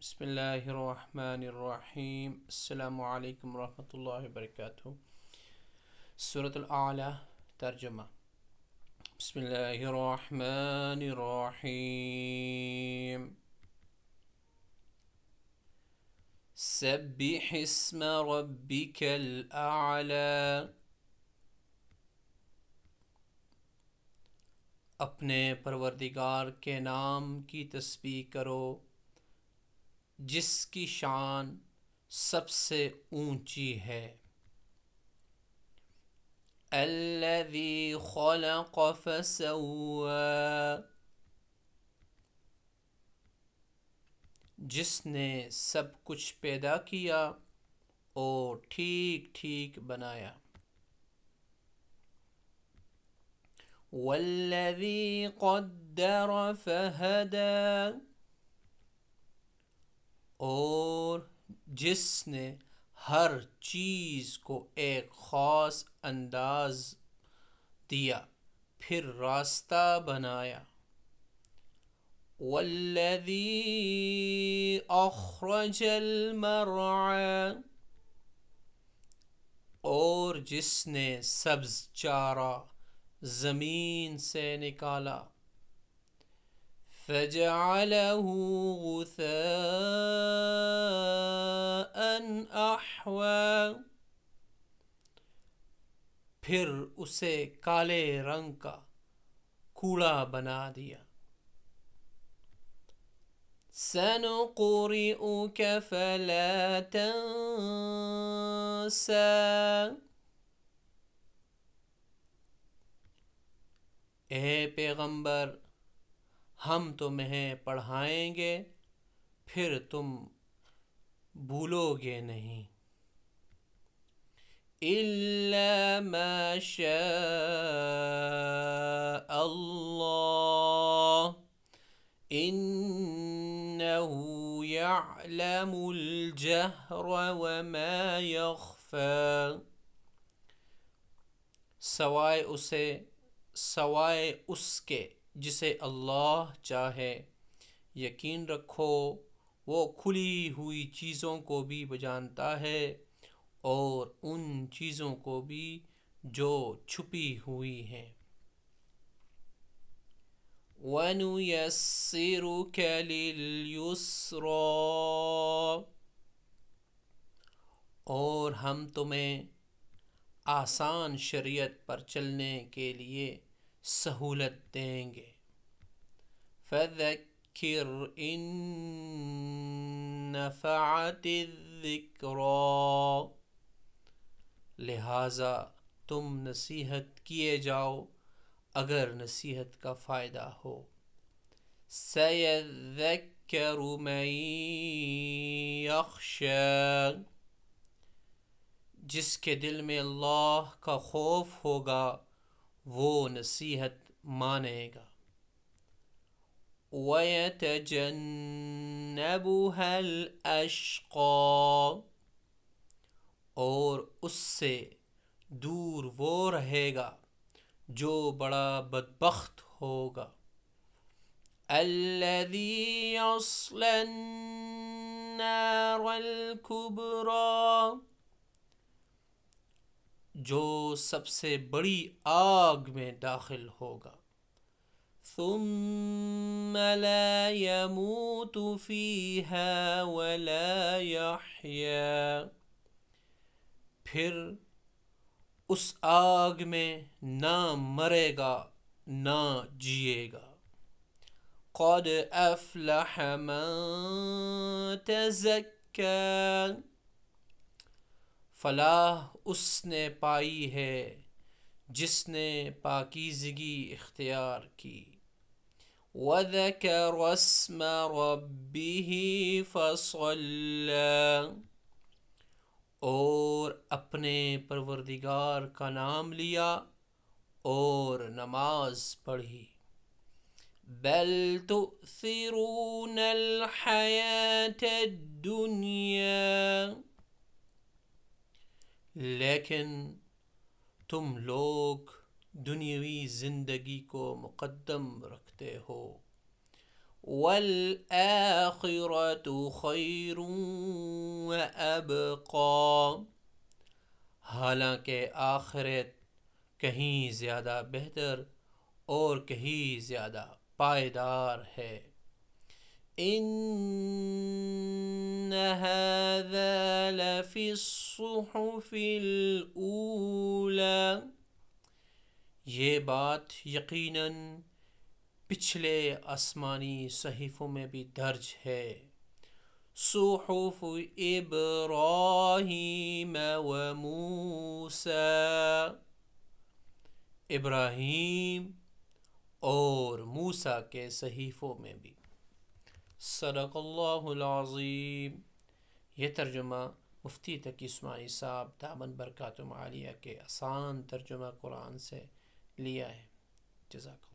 بسم اللہ الرحمن الرحیم السلام علیکم ورحمۃ اللہ وبرکاتہ۔ سورۃ الاعلی ترجمہ۔ بسم اللہ الرحمن الرحیم۔ سبح اسم ربک الاعلی، اپنے پروردگار کے نام کی تسبیح کرو جس کی شان سب سے اونچی ہے۔ الذی خلق فسوی، جس نے سب کچھ پیدا کیا اور ٹھیک ٹھیک بنایا۔ والذی قدر فہدی، اور جس نے ہر چیز کو ایک خاص انداز دیا پھر راستہ بنایا۔ والذی اخرج المرعی، اور جس نے سبز چارہ زمین سے نکالا۔ فجعلہ غثاء احوی، پھر اسے کالے رنگ کا کوڑا بنا دیا۔ سنقرئک فلا تنسی، اے پیغمبر ہم تمہیں پڑھائیں گے پھر تم بھولو گے نہیں۔ الا ما شاء اللہ انہ یعلم الجہر وما یخفی، سوائے اس کے جسے اللہ چاہے۔ یقین رکھو وہ کھلی ہوئی چیزوں کو بھی جانتا ہے اور ان چیزوں کو بھی جو چھپی ہوئی ہیں۔ وَنُيَسِّرُكَ لِلْيُسْرَىٰ، اور ہم تمہیں آسان شریعت پر چلنے کے لیے سہولت دیں گے۔ فَذَكِّرْ إِن نَّفَعَتِ الذِّكْرَىٰ، لہذا تم نصیحت کیے جاؤ اگر نصیحت کا فائدہ ہو۔ سَيَذَّكَّرُ مَن یخشی، جس کے دل میں اللہ کا خوف ہوگا وہ نصیحت مانے گا۔ وَيَتَجَنَّبُهَا الْأَشْقَىٰ، اور اس سے دور وہ رہے گا جو بڑا بدبخت ہوگا۔ الَّذِي يَصْلَى النَّارَ الْكُبْرَىٰ، جو سب سے بڑی آگ میں داخل ہوگا۔ ثم لا يموت فيها ولا يحيا، پھر اس آگ میں نہ مرے گا نہ جیے گا۔ قد افلح من تزکی، فلاح اس نے پائی ہے جس نے پاکیزگی اختیار کی۔ وَذَكَرَ اسْمَ رَبِّهِ فَصَلَّىٰ، اور اپنے پروردگار کا نام لیا اور نماز پڑھی۔ بل تؤثرون الحیاة الدنیا، لیکن تم لوگ دنیاوی زندگی کو مقدم رکھتے ہو۔ والآخرة خیر وابقا، حالانکہ آخرت کہیں زیادہ بہتر اور کہیں زیادہ پائیدار ہے۔ ان هذا لفی الصحف الاولی، یہ بات یقیناً پچھلے آسمانی صحیفوں میں بھی درج ہے۔ صحف ابراہیم و موسیٰ، ابراہیم اور موسیٰ کے صحیفوں میں بھی۔ صدق اللہ العظیم۔ یہ ترجمہ مفتی تقی عثمانی صاحب دامن برکاتہم عالیہ کے آسان ترجمہ قرآن سے لیا ہے۔ جزاک اللہ۔